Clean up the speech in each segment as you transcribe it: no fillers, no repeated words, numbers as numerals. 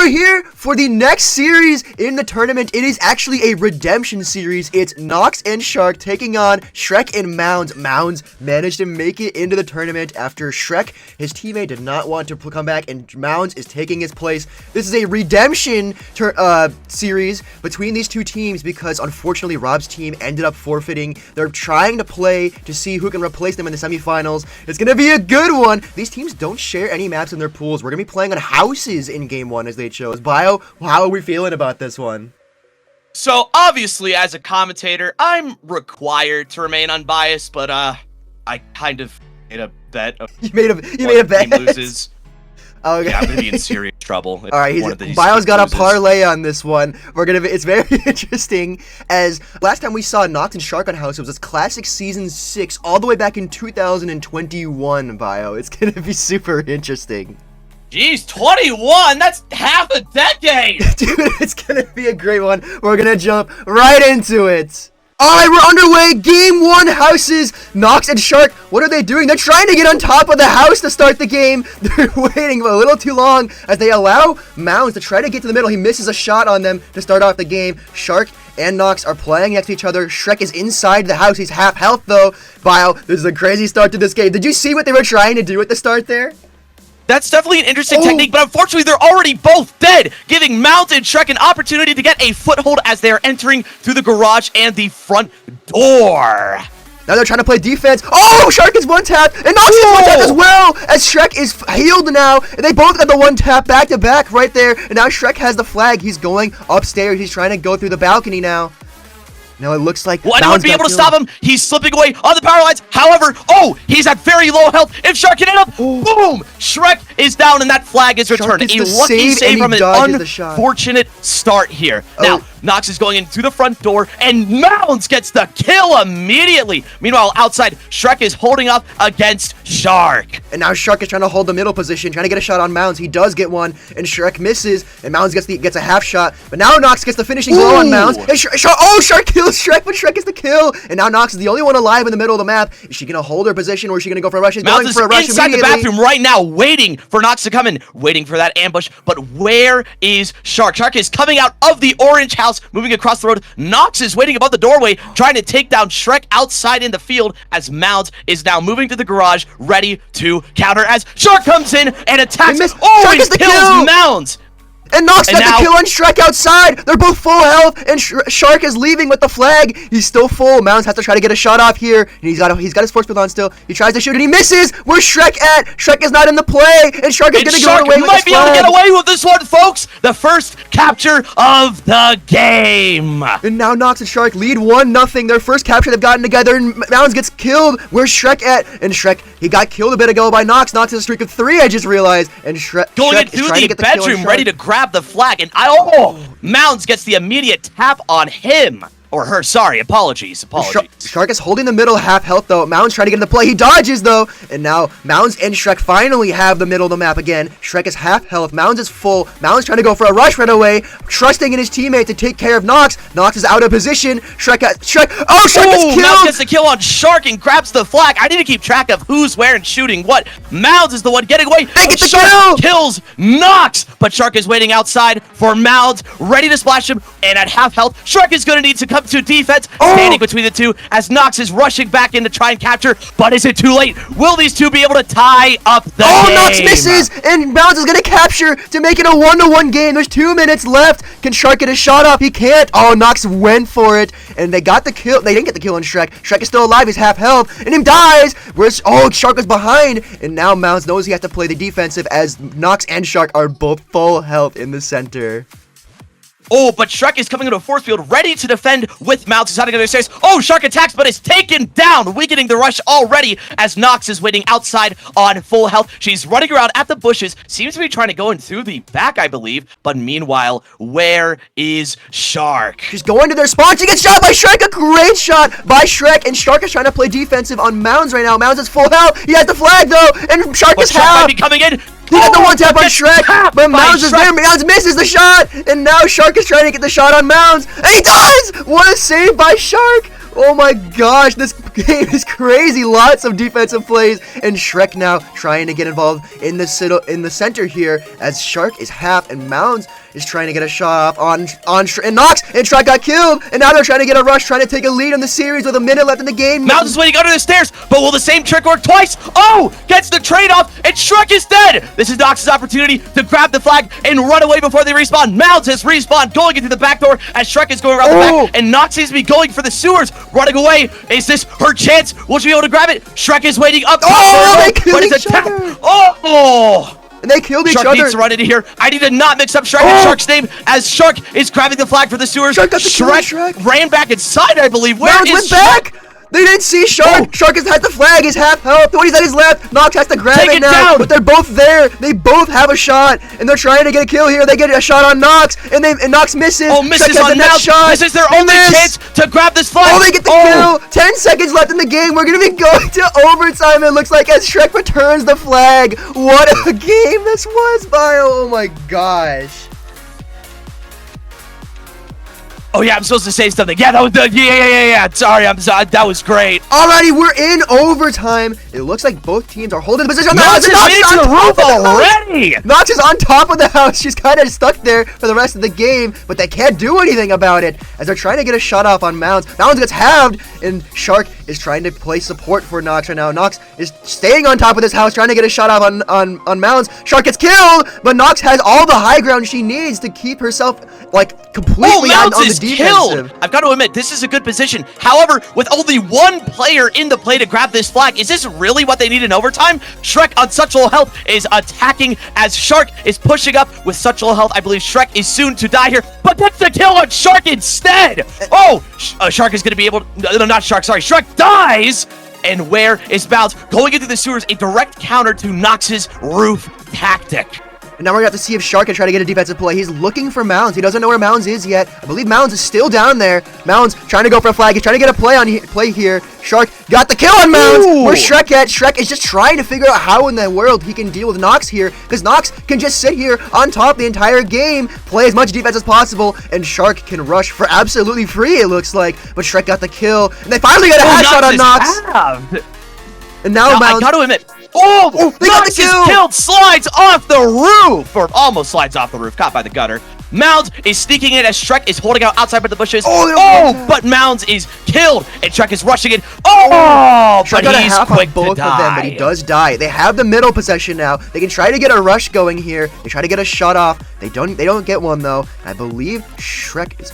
we're here for the next series in the tournament. It is actually a redemption series. It's Nox and Shark taking on Shrek and Mounz. Mounz managed to make it into the tournament after Shrek, his teammate, did not want to come back, and Mounz is taking his place. This is a redemption series between these two teams because, unfortunately, Rob's team ended up forfeiting. They're trying to play to see who can replace them in the semifinals. It's going to be a good one. These teams don't share any maps in their pools. We're going to be playing on houses in game one as they chose. Bio, how are we feeling about this one? So, obviously, as a commentator, I'm required to remain unbiased, but, I kind of made a bet. You made a bet? Team loses. Okay. Yeah, I'm gonna be in serious trouble. All right, Bio's got a parlay on this one. It's very interesting, as last time we saw Nox and Shark on House, it was this classic season 6, all the way back in 2021, Bio. It's gonna be super interesting. Jeez, 21? That's half a decade! Dude, it's gonna be a great one. We're gonna jump right into it. Alright, we're underway. Game 1 houses. Nox and Shark, what are they doing? They're trying to get on top of the house to start the game. They're waiting a little too long as they allow Mounz to try to get to the middle. He misses a shot on them to start off the game. Shark and Nox are playing next to each other. Shrek is inside the house. He's half health though. Bio, this is a crazy start to this game. Did you see what they were trying to do at the start there? That's definitely an interesting technique, but unfortunately they're already both dead, giving Mounz and Shrek an opportunity to get a foothold as they are entering through the garage and the front door. Now they're trying to play defense. Oh, Shark is one tap, and Nox is one tap as well, as Shrek is healed now, and they both got the one tap back to back right there, and now Shrek has the flag. He's going upstairs. He's trying to go through the balcony now. Now it looks like will anyone be able to stop him? He's slipping away on the power lines. However, he's at very low health. If Shark can hit him, boom! Shrek is down, and that flag is returned. A lucky save from an unfortunate start here. Now, Nox is going in through the front door, and Mounz gets the kill immediately. Meanwhile, outside, Shrek is holding up against Shark. And now Shark is trying to hold the middle position, trying to get a shot on Mounz. He does get one, and Shrek misses, and Mounz gets a half shot. But now Nox gets the finishing blow on Mounz. And Shark kills Shrek, but Shrek gets the kill. And now Nox is the only one alive in the middle of the map. Is she going to hold her position, or is she going to go for a rush? She's going for a rush inside the bathroom right now, waiting for Nox to come in, waiting for that ambush. But where is Shark? Shark is coming out of the orange house, moving across the road. Nox is waiting above the doorway, trying to take down Shrek outside in the field, as Mounz is now moving to the garage, ready to counter as Shark comes in and attacks. He kills Mounz. And Nox got the kill on Shrek outside. They're both full health, and Shark is leaving with the flag. He's still full. Mounz has to try to get a shot off here, and he's got his force field on still. He tries to shoot, and he misses. Where's Shrek at? Shrek is not in the play, and Shark is going to get away with this flag. Might be able to get away with this one, folks. The first capture of the game. And now Nox and Shark lead 1-0. Their first capture they've gotten together, and Mounz gets killed. Where's Shrek at? And Shrek, he got killed a bit ago by Nox. Nox has a streak of 3, I just realized. And Shrek going into the bedroom, ready to grab the flag, and Mounz gets the immediate tap on him. Or her, sorry, apologies. Shark is holding the middle half health though. Mounz trying to get into play. He dodges though. And now Mounz and Shrek finally have the middle of the map again. Shrek is half health. Mounz is full. Mounz trying to go for a rush right away, trusting in his teammate to take care of Nox. Nox is out of position. Shrek gets killed. Mounz gets the kill on Shark and grabs the flag. I need to keep track of who's where and shooting what. Mounz is the one getting away. Shark kills Nox, but Shark is waiting outside for Mounz, ready to splash him. And at half health, Shark is going to need to come to defense, standing between the two as Nox is rushing back in to try and capture, but is it too late? Will these two be able to tie up the game? Nox misses, and Mounz is going to capture to make it a 1-1 game. There's 2 minutes left. Can Shark get a shot off? He can't. Nox went for it, and they got the kill. They didn't get the kill on Shrek. Shrek is still alive. He's half health, and he dies. Shark is behind, and now Mounz knows he has to play the defensive as Nox and Shark are both full health in the center. But Shrek is coming into a force field, ready to defend with Mounz, who's hiding under the stairs. Shark attacks, but is taken down, weakening the rush already as Nox is waiting outside on full health. She's running around at the bushes, seems to be trying to go in through the back, I believe. But meanwhile, where is Shark? She's going to their spawn. She gets shot by Shrek. A great shot by Shrek, and Shark is trying to play defensive on Mounz right now. Mounz is full health. He has the flag, though, and Shark is half. Might be coming in. He got the one tap on Shrek, but Mounz is there. Mounz misses the shot, and now Shark is trying to get the shot on Mounz, and he does! What a save by Shark! Oh my gosh, this game is crazy. Lots of defensive plays, and Shrek now trying to get involved in the center here as Shark is half and Mounz is trying to get a shot off on and Nox, and Shrek got killed, and now they're trying to get a rush, trying to take a lead in the series with a minute left in the game. Mounz is waiting under the stairs, but will the same trick work twice? Oh, gets the trade off, and Shrek is dead. This is Nox's opportunity to grab the flag and run away before they respawn. Mounz has respawned, going into the back door as Shrek is going around the back, and Nox seems to be going for the sewers, running away. Is this her chance? Will she be able to grab it? Shrek is waiting up top, but it's attacked. Oh! And they killed each other. Shark needs to run into here. I need to not mix up Shrek and Shark's name as Shark is grabbing the flag for the sewers. Shrek ran back inside, I believe. Where is Shrek? They didn't see Shark. Shark has the flag. Is half health. 20 seconds left. Nox has to grab it now. But they're both there. They both have a shot, and they're trying to get a kill here. They get a shot on Nox, and Nox misses. Oh, misses on Mounz. This is their only chance to grab this flag. Oh, they get the kill. 10 seconds left in the game. We're gonna be going to overtime. It looks like as Shrek returns the flag. What a game this was, Bio. Oh my gosh. Oh yeah, I'm supposed to say something. Yeah, that was the yeah. Sorry, that was great. Alrighty, we're in overtime. It looks like both teams are holding the position. Nox is on the roof already. Nox is on top of the house. She's kind of stuck there for the rest of the game, but they can't do anything about it as they're trying to get a shot off on Mounz. Mounz gets halved, and Shark is trying to play support for Nox right now. Nox is staying on top of this house, trying to get a shot off on Mounz. Shark gets killed, but Nox has all the high ground she needs to keep herself like completely on the defensive. Killed. I've got to admit, this is a good position. However, with only one player in the play to grab this flag, is this really what they need in overtime? Shrek on such low health is attacking as Shark is pushing up with such low health. I believe Shrek is soon to die here, but gets the kill on Shark instead. Oh, Shark is going to be able to... No, not Shark, sorry. Shrek dies. And where is Mounz? Going into the sewers, a direct counter to Nox's roof tactic. And now we're going to have to see if Shark can try to get a defensive play. He's looking for Mounz. He doesn't know where Mounz is yet. I believe Mounz is still down there. Mounz trying to go for a flag. He's trying to get a play here. Shark got the kill on Mounz. Where's Shrek at? Shrek is just trying to figure out how in the world he can deal with Nox here, because Nox can just sit here on top the entire game, play as much defense as possible, and Shark can rush for absolutely free, it looks like. But Shrek got the kill, and they finally got a hash shot on Nox. And now Mounz... I got to admit... they got the kill! Is killed, slides off the roof! Or almost slides off the roof, caught by the gutter. Mounz is sneaking in as Shrek is holding out outside by the bushes. But Mounz is killed, and Shrek is rushing in. But he's quick to both of them, but he does die. They have the middle possession now. They can try to get a rush going here. They try to get a shot off. They don't get one though. I believe Shrek is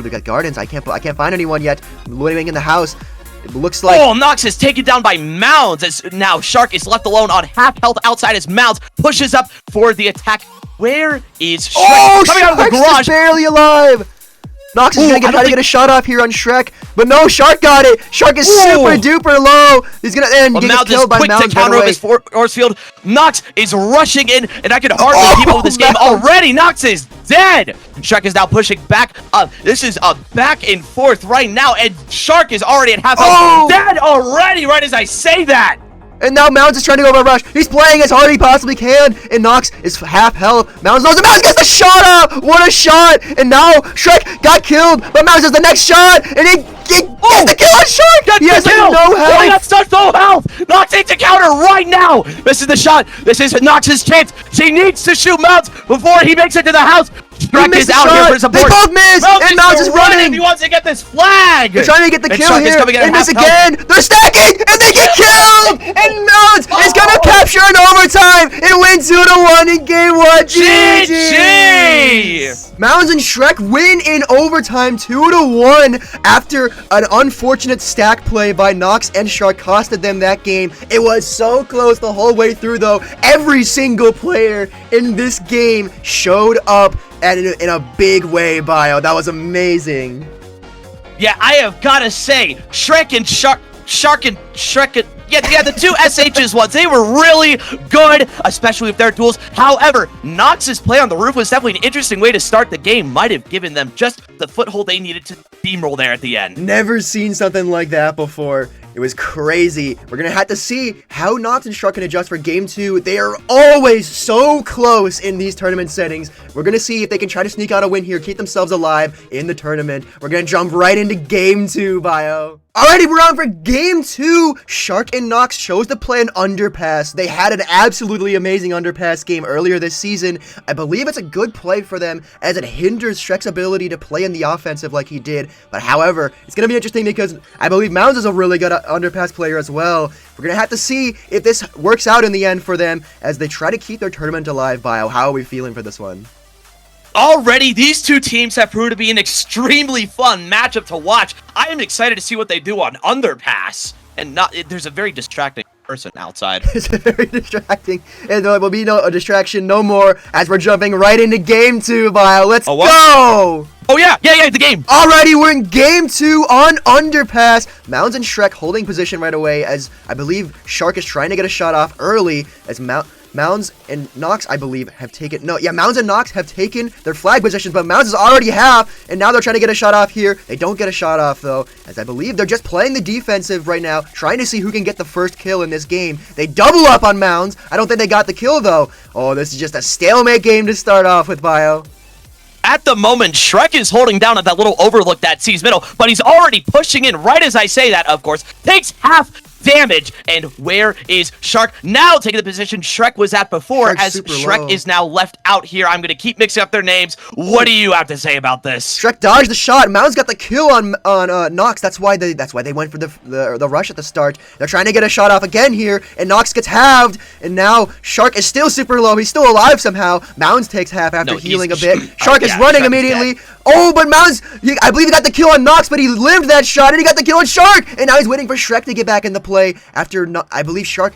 they got gardens. I can't find anyone yet living in the house. It looks like... Nox is taken down by Mounz as now Shark is left alone on half health outside as Mounz pushes up for the attack. Where is Shrek? Coming out of the garage. Is barely alive. Nox is going to try to get a shot off here on Shrek, but no, Shark got it. Shark is super duper low. He's going to end. He gets killed by Mounz. To counter his force field. Nox is rushing in, and I can hardly keep up with this game already. Nox is dead. Shrek is now pushing back up. This is a back and forth right now, and Shark is already at half health. Dead already, right as I say that. And now Mounz is trying to go for a rush. He's playing as hard as he possibly can. And Nox is half health. Mounz knows it. Mounz gets the shot up. What a shot. And now Shrek got killed. But Mounz has the next shot. And he gets the kill on Shark. He has no health. He got such low health. Nox needs to counter right now. This is the shot. This is Nox's chance. She needs to shoot Mounz before he makes it to the house. Shrek is out here for support. They both miss, and Mounz is running. He wants to get this flag. They're trying to get the kill here. They miss again. They're stacking, and they get killed. And Mounz is gonna capture in overtime and win 2-1 in game 1. GG. Mounz and Shrek win in overtime 2-1 after an unfortunate stack play by Nox and Shark costed them that game. It was so close the whole way through, though. Every single player in this game showed up and in a big way, Bio. That was amazing. Yeah, I have got to say, Shrek and Shrek and... Yeah, the two SHs ones, they were really good, especially with their duels. However, Nox's play on the roof was definitely an interesting way to start the game. Might have given them just the foothold they needed to steamroll there at the end. Never seen something like that before. It was crazy. We're going to have to see how Nox and Shrek can adjust for game 2. They are always so close in these tournament settings. We're going to see if they can try to sneak out a win here, keep themselves alive in the tournament. We're going to jump right into game 2, Bio. Alrighty, we're on for game 2. Shark and Nox chose to play an underpass. They had an absolutely amazing underpass game earlier this season. I believe it's a good play for them as it hinders Shrek's ability to play in the offensive like he did. But however, it's going to be interesting because I believe Mounz is a really good underpass player as well. We're going to have to see if this works out in the end for them as they try to keep their tournament alive. Bio, how are we feeling for this one? Already, these two teams have proved to be an extremely fun matchup to watch. I am excited to see what they do on underpass. And there's a very distracting person outside. It's very distracting. And there will be no distraction no more as we're jumping right into game 2, Bio. Let's go! Oh, yeah, the game. Alrighty, we're in game 2 on underpass. Mounz and Shrek holding position right away as I believe Shark is trying to get a shot off early as Mounz and Nox, I believe, have taken... No, yeah, Mounz and Nox have taken their flag positions, but Mounz is already half, and now they're trying to get a shot off here. They don't get a shot off, though, as I believe they're just playing the defensive right now, trying to see who can get the first kill in this game. They double up on Mounz. I don't think they got the kill, though. Oh, this is just a stalemate game to start off with, Bio. At the moment, Shrek is holding down at that little overlook that sees middle, but he's already pushing in right as I say that, of course. Takes half damage, and where is Shark now taking the position Shrek was at before? Shark's as Shrek is now left out here. I'm going to keep mixing up their names. What do you have to say about this? Shrek dodged the shot. Mounz got the kill on Nox. That's why they went for the rush at the start. They're trying to get a shot off again here, and Nox gets halved, and now Shark is still super low. He's still alive somehow. Mounz takes half after healing a bit. Shark is running immediately. Oh, but Mounz, I believe he got the kill on Nox, but he lived that shot, and he got the kill on Shark, and now he's waiting for Shrek to get back in the play after I believe Shark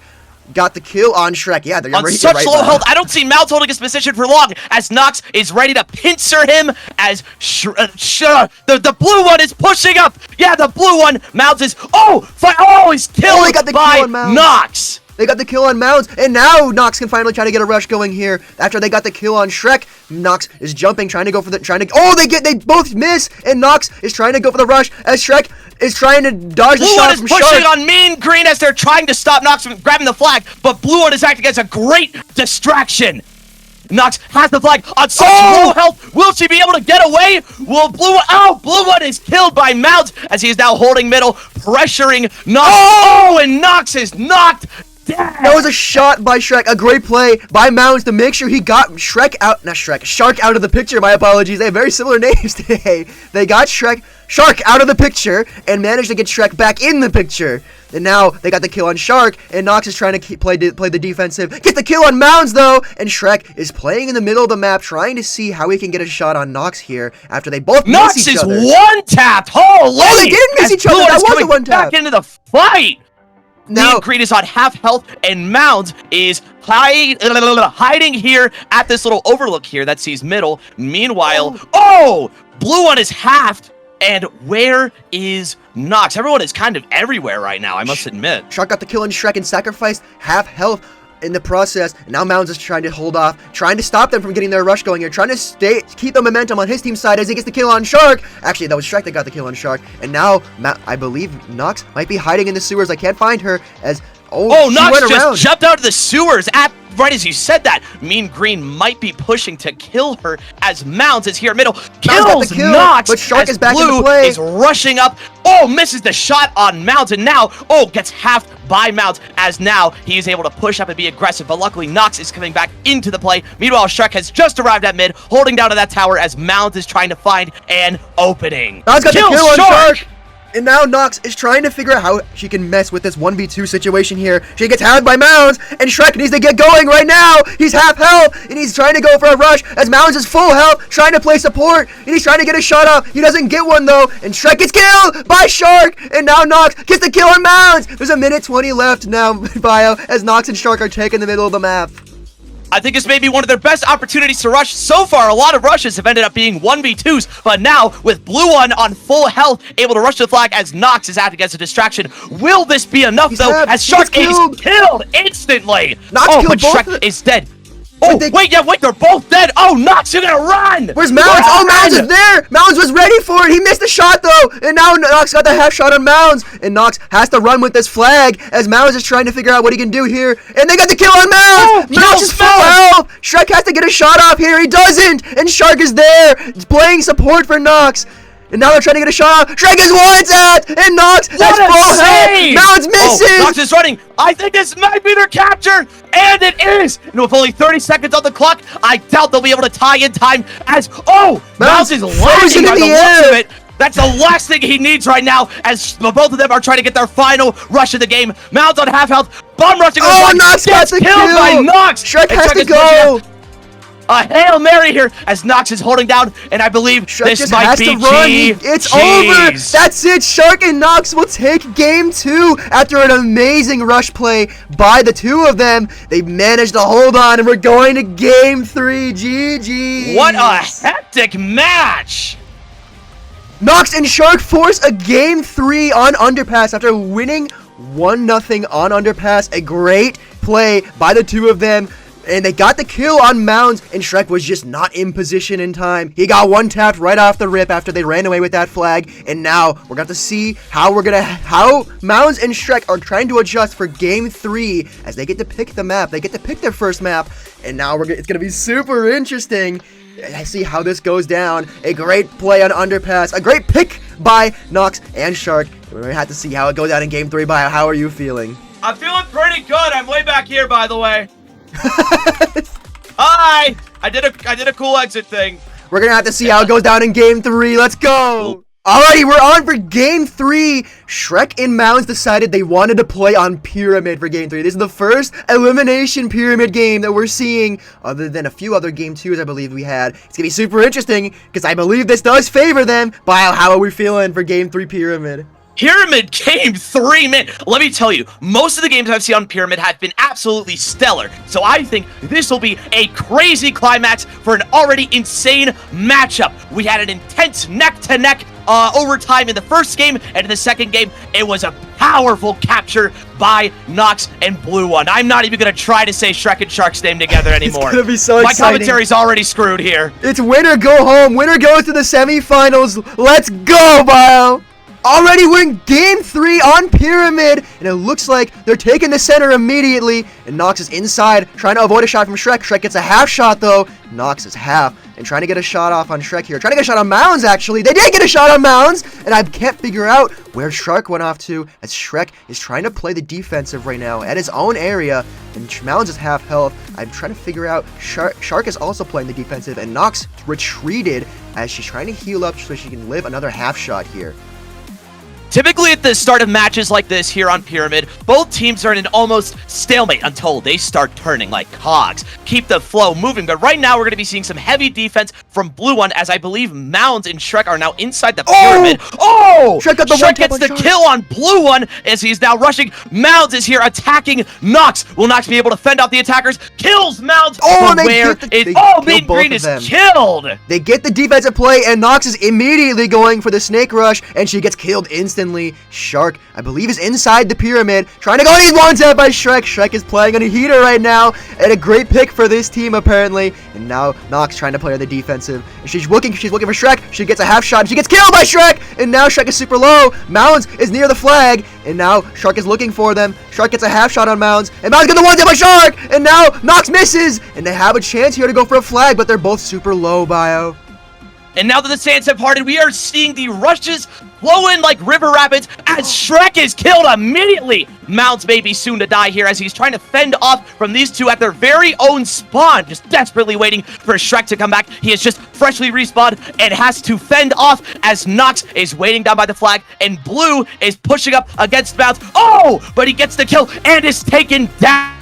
got the kill on Shrek. Yeah, they're on such low health. I don't see Mounz holding his position for long as Nox is ready to pincer him as the blue one is pushing up. Yeah, the blue one. Mounz is he's killed by Nox. They got the kill on Mounz, and now Nox can finally try to get a rush going here. After they got the kill on Shrek, Nox is jumping, trying to go for they both miss, and Nox is trying to go for the rush as Shrek is trying to dodge the shot from Shark. Blue one is pushing on Mean Green as they're trying to stop Nox from grabbing the flag, but Blue one is acting as a great distraction. Nox has the flag on such low health. Will she be able to get away? Will Blue one... Blue one is killed by Mounz as he is now holding middle, pressuring Nox. And Nox is knocked down. That was a shot by Shrek. A great play by Mounz to make sure he got Shark out of the picture. My apologies. They have very similar names today. They got Shark out of the picture and managed to get Shrek back in the picture. And now they got the kill on Shark, and Nox is trying to play the defensive. Get the kill on Mounz, though, and Shrek is playing in the middle of the map, trying to see how he can get a shot on Nox here after they both miss each other. Nox is one-tapped. Holy! Oh, they didn't miss each other. That was a one-tap. Back into the fight. Now Green is on half health, and Mounz is hiding here at this little overlook here that sees middle. Meanwhile, Blue one is halved. And where is Nox? Everyone is kind of everywhere right now, I must admit. Shark got the kill on Shrek and sacrificed half health in the process. And now Mounz is trying to hold off, trying to stop them from getting their rush going here, trying to keep the momentum on his team's side as he gets the kill on Shark. Actually, that was Shrek that got the kill on Shark. And now, I believe Nox might be hiding in the sewers. I can't find her as... Nox just jumped out of the sewers right as you said that. Mean Green might be pushing to kill her as Mounz is here middle. Kills Nox, but Shark is back Blue in the play. Is rushing up. Misses the shot on Mounz, and now, gets halved by Mounz as now he is able to push up and be aggressive. But luckily, Nox is coming back into the play. Meanwhile, Shrek has just arrived at mid, holding down to that tower as Mounz is trying to find an opening. Nox got the kill on Shark. And now Nox is trying to figure out how she can mess with this 1v2 situation here. She gets halved by Mounz, and Shrek needs to get going right now. He's half health, and he's trying to go for a rush as Mounz is full health, trying to play support, and he's trying to get a shot off. He doesn't get one, though, and Shrek gets killed by Shark, and now Nox gets the kill on Mounz. There's a minute 20 left now, Bio, as Nox and Shark are taking the middle of the map. I think this may be one of their best opportunities to rush. So far, a lot of rushes have ended up being 1v2s, but now, with Blue one on full health, able to rush the flag as Nox is acting as a distraction. Will this be enough, though, as Shark is killed instantly? But Shrek is dead. Wait, they're both dead. Nox, you're gonna run. Where's Mounz? Mounz is there. Mounz was ready for it. He missed the shot, though. And now Nox got the half shot on Mounz. And Nox has to run with this flag as Mounz is trying to figure out what he can do here. And they got the kill on Mounz. Mounz is full health. Shrek has to get a shot off here. He doesn't. And Shark is there. He's playing support for Nox. And now they're trying to get a shot off. Shrek is one-tapped, and Nox has full health. Mounz misses. Oh, Nox is running. I think this might be their capture, and it is. And with only 30 seconds on the clock, I doubt they'll be able to tie in time as, Mounz is lagging by the looks of it. That's the last thing he needs right now, as both of them are trying to get their final rush of the game. Mounz on half health, bomb rushing. Nox got the kill. Killed by Nox. Shrek has to go. A Hail Mary here as Nox is holding down, and I believe Shrek this might be It's over. That's it. Shark and Nox will take game 2 after an amazing rush play by the two of them. They managed to hold on, and we're going to game 3. GG. What a hectic match. Nox and Shark force a game 3 on Underpass after winning 1-0 on Underpass. A great play by the two of them. And they got the kill on Mounz, and Shrek was just not in position in time. He got one-tapped right off the rip after they ran away with that flag. And now we're going to see how Mounz and Shrek are trying to adjust for game 3 as they get to pick the map. They get to pick their first map, and now it's going to be super interesting. I see how this goes down. A great play on Underpass. A great pick by Nox and Shark. We're going to have to see how it goes down in game 3. Bio, how are you feeling? I'm feeling pretty good. I'm way back here, by the way. Hi! I did a cool exit thing. We're gonna have to see how it goes down in game 3. Let's go! Alrighty, we're on for game 3. Shrek and Mounz decided they wanted to play on Pyramid for game 3. This is the first elimination Pyramid game that we're seeing, other than a few other game 2s I believe we had. It's gonna be super interesting, because I believe this does favor them. Bio, how are we feeling for game 3 Pyramid? Pyramid game 3, man. Let me tell you, most of the games I've seen on Pyramid have been absolutely stellar. So I think this will be a crazy climax for an already insane matchup. We had an intense neck-to-neck overtime in the first game, and in the second game, it was a powerful capture by Nox and Blue One. I'm not even going to try to say Shrek and Shark's name together anymore. It's going to be so exciting. My commentary's already screwed here. It's winner go home. Winner goes to the semifinals. Let's go, Bio. Already we're in game 3 on Pyramid, and it looks like they're taking the center immediately, and Nox is inside, trying to avoid a shot from Shrek. Shrek gets a half shot, though. Nox is half, and trying to get a shot off on Shrek here. Trying to get a shot on Mounz, actually. They did get a shot on Mounz, and I can't figure out where Shark went off to, as Shrek is trying to play the defensive right now at his own area, and Mounz is half health. I'm trying to figure out, Shark is also playing the defensive, and Nox retreated as she's trying to heal up so she can live another half shot here. Typically at the start of matches like this here on Pyramid, both teams are in an almost stalemate until they start turning like cogs. Keep the flow moving, but right now we're going to be seeing some heavy defense from Blue One, as I believe Mounz and Shrek are now inside the Pyramid. Shrek got the Shrek gets the kill on Blue One as he's now rushing. Mounz is here attacking Nox. Will Nox be able to fend off the attackers? Kills Mounz. Mean Green is killed. They get the defensive play, and Nox is immediately going for the snake rush, and she gets killed instantly. Shark, I believe, is inside the Pyramid, trying to go, and he's one-tapped by Shrek. Shrek is playing on a heater right now, and a great pick for this team, apparently. And now Nox trying to play on the defensive. And she's looking for Shrek. She gets a half shot, and she gets killed by Shrek. And now Shrek is super low. Mounz is near the flag, and now Shark is looking for them. Shark gets a half shot on Mounz, and Mounz gets the one-tap by Shark. And now Nox misses, and they have a chance here to go for a flag, but they're both super low, Bio. And now that the sands have parted, we are seeing the rushes flow in like river rapids as Shrek is killed immediately. Mounz may be soon to die here as he's trying to fend off from these two at their very own spawn, just desperately waiting for Shrek to come back. He is just freshly respawned and has to fend off as Nox is waiting down by the flag, and Blue is pushing up against Mounz. But he gets the kill and is taken down.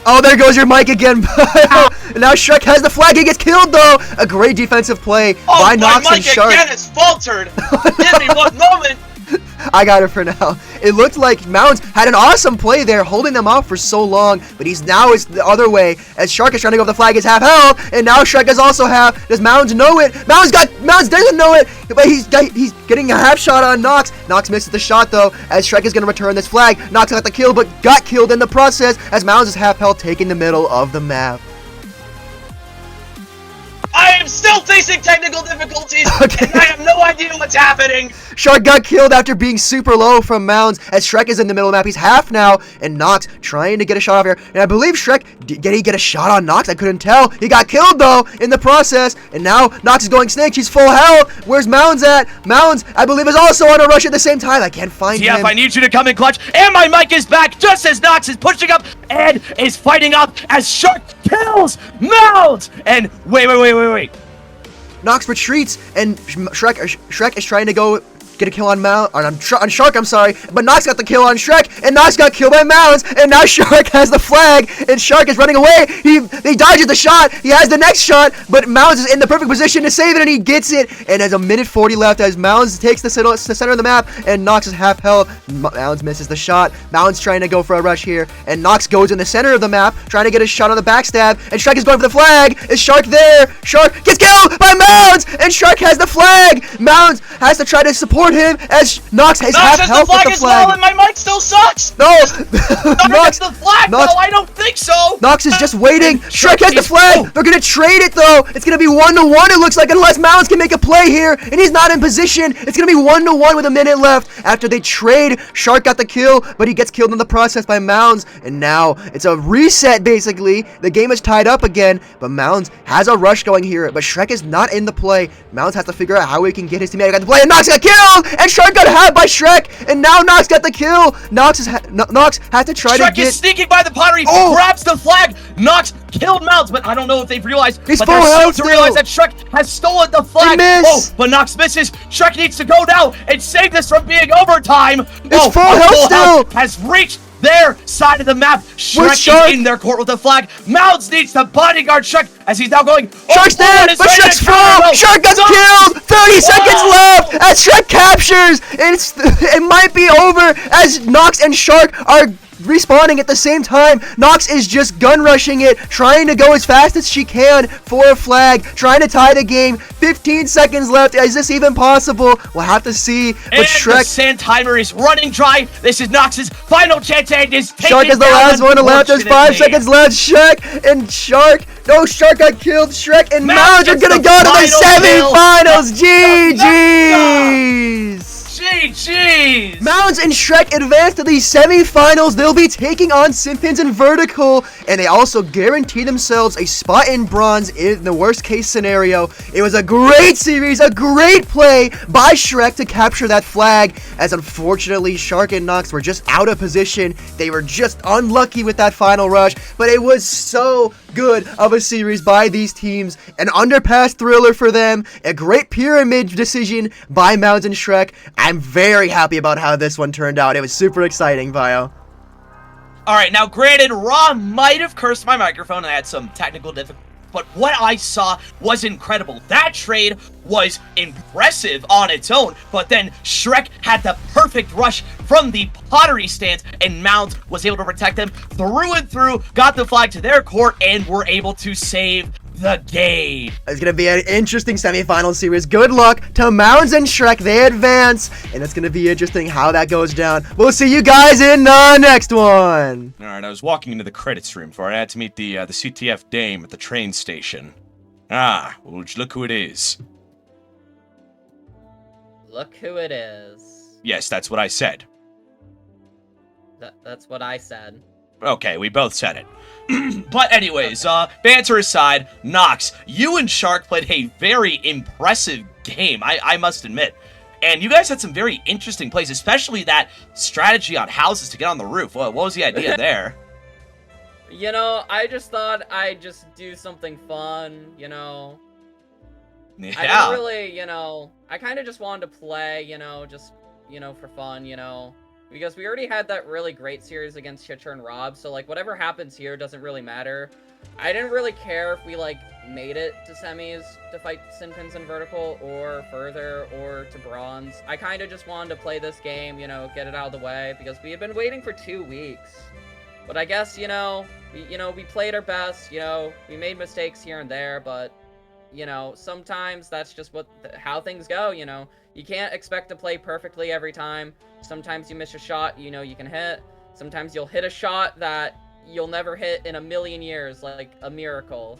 Oh, there goes your mic again. Now Shrek has the flag. He gets killed, though. A great defensive play by Nox and Shark. My mic again has faltered. Give me one moment. I got it for now. It looked like Mounz had an awesome play there, holding them off for so long, but he's now is the other way, as Shark is trying to go for the flag. Is half health, and now Shrek is also half. Does Mounz know it? Mounz doesn't know it, but he's getting a half shot on Nox. Nox misses the shot, though, as Shrek is going to return this flag. Nox got the kill, but got killed in the process, as Mounz is half health, taking the middle of the map. I am still facing technical difficulties. Okay. And I have no idea what's happening. Shark got killed after being super low from Mounz, as Shrek is in the middle of the map. He's half now, and Nox trying to get a shot off here. And I believe Shrek, did he get a shot on Nox? I couldn't tell. He got killed, though, in the process. And now Nox is going snake. He's full health. Where's Mounz at? Mounz, I believe, is also on a rush at the same time. I can't find him. CTF, I need you to come in clutch. And my mic is back just as Nox is pushing up and is fighting up as Shark kills Mounz. And wait. Nox retreats, and Shrek is trying to go get a kill on Shark, I'm sorry, but Nox got the kill on Shrek, and Nox got killed by Mounz, and now Shark has the flag, and Shark is running away. He dodges the shot. He has the next shot, but Mounz is in the perfect position to save it, and he gets it. And there's a minute 40 left as Mounz takes the center of the map, and Nox is half health. Mounz misses the shot. Mounz trying to go for a rush here, and Nox goes in the center of the map, trying to get a shot on the backstab, and Shrek is going for the flag. Is Shark there? Shark gets killed by Mounz, and Shark has the flag. Mounz has to try to support him as Nox has half health with the as flag. well, and my mic still sucks. No, Nox the flag. No, I don't think so. Nox is just waiting. Shrek has the flag. They're gonna trade it though. It's gonna be 1-1. It looks like, unless Mounz can make a play here, and he's not in position. It's gonna be 1-1 with a minute left. After they trade, Shark got the kill, but he gets killed in the process by Mounz. And now it's a reset basically. The game is tied up again, but Mounz has a rush going here. But Shrek is not in the play. Mounz has to figure out how he can get his teammate. Got the play, and Nox got killed. And Shark got had by Shrek, and now Nox got the kill. Nox has to try to get. Shrek is sneaking by the pottery, grabs the flag. Nox killed Mounz, but I don't know if they've realized. He's but full they're health soon to realize that Shrek has stolen the flag. But Nox misses. Shrek needs to go now and save this from being overtime. It's full health still. Has reached their side of the map. Shrek is in their court with the flag. Mounz needs to bodyguard Shrek as he's now going. Shark's there, but Shrek's full. Shark got killed. 30 seconds left as Shrek captures. It might be over as Nox and Shark are respawning at the same time. Nox is just gun rushing it, trying to go as fast as she can for a flag, trying to tie the game. 15 seconds left. Is this even possible? We'll have to see. But and Shrek, the sand timer is running dry. This is Nox's final chance, and is taken Shark is the last one left. There's 5 seconds left. Shrek and Shark. No, Shark got killed. Shrek and Mounz are gonna go to the semifinals. GG's. GG's! Mounz and Shrek advance to the semifinals. They'll be taking on Simpins and Vertical, and they also guarantee themselves a spot in bronze in the worst case scenario. It was a great series, a great play by Shrek to capture that flag, as unfortunately Shark and Nox were just out of position. They were just unlucky with that final rush, but it was so good of a series by these teams. An underpass thriller for them, a great pyramid decision by Mounz and Shrek. I'm very happy about how this one turned out. It was super exciting, Bio. Alright, now granted, Rob might have cursed my microphone and I had some technical difficulties, but what I saw was incredible. That trade was impressive on its own, but then Shrek had the perfect rush from the pottery stance, and Mounz was able to protect them through and through, got the flag to their court, and were able to save the game. It's gonna be an interesting semifinal series. Good luck to Mounz and Shrek. They advance, and it's gonna be interesting how that goes down. We'll see you guys in the next one. All right, I was walking into the credits room for I had to meet the CTF dame at the train station. Ah, well, look who it is. Look who it is. Yes, that's what I said. That's what I said. Okay, we both said it. But anyways, banter aside, Nox, you and Shark played a very impressive game, I must admit. And you guys had some very interesting plays, especially that strategy on houses to get on the roof. What was the idea there? You know, I just thought I'd just do something fun, you know. Yeah. I didn't really, you know, I kind of just wanted to play, you know, just, you know, for fun, you know. Because we already had that really great series against Chitra and Rob, so, like, whatever happens here doesn't really matter. I didn't really care if we, like, made it to semis to fight Sinpins and Vertical, or further, or to bronze. I kind of just wanted to play this game, you know, get it out of the way, because we had been waiting for 2 weeks. But I guess, you know, we played our best, you know, we made mistakes here and there, but, you know, sometimes that's just how things go, you know. You can't expect to play perfectly every time. Sometimes you miss a shot, you know, you can hit. Sometimes you'll hit a shot that you'll never hit in a million years, like a miracle.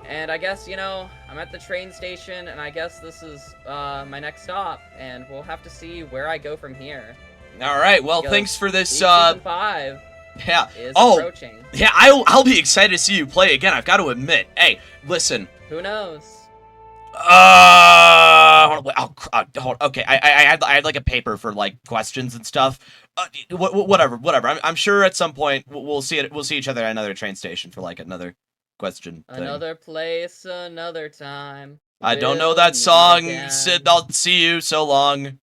And I guess, you know, I'm at the train station, and I guess this is my next stop, and we'll have to see where I go from here. All right, well, Because thanks for this, Season 5 yeah. is Oh, approaching. yeah, I'll be excited to see you play again, I've got to admit. Hey, listen. Who knows? Okay, I had like a paper for like questions and stuff. Whatever. I'm sure at some point we'll see it. We'll see each other at another train station for like another question thing. Another place, another time. I don't know We'll that meet song. again. Sid, I'll see you so long.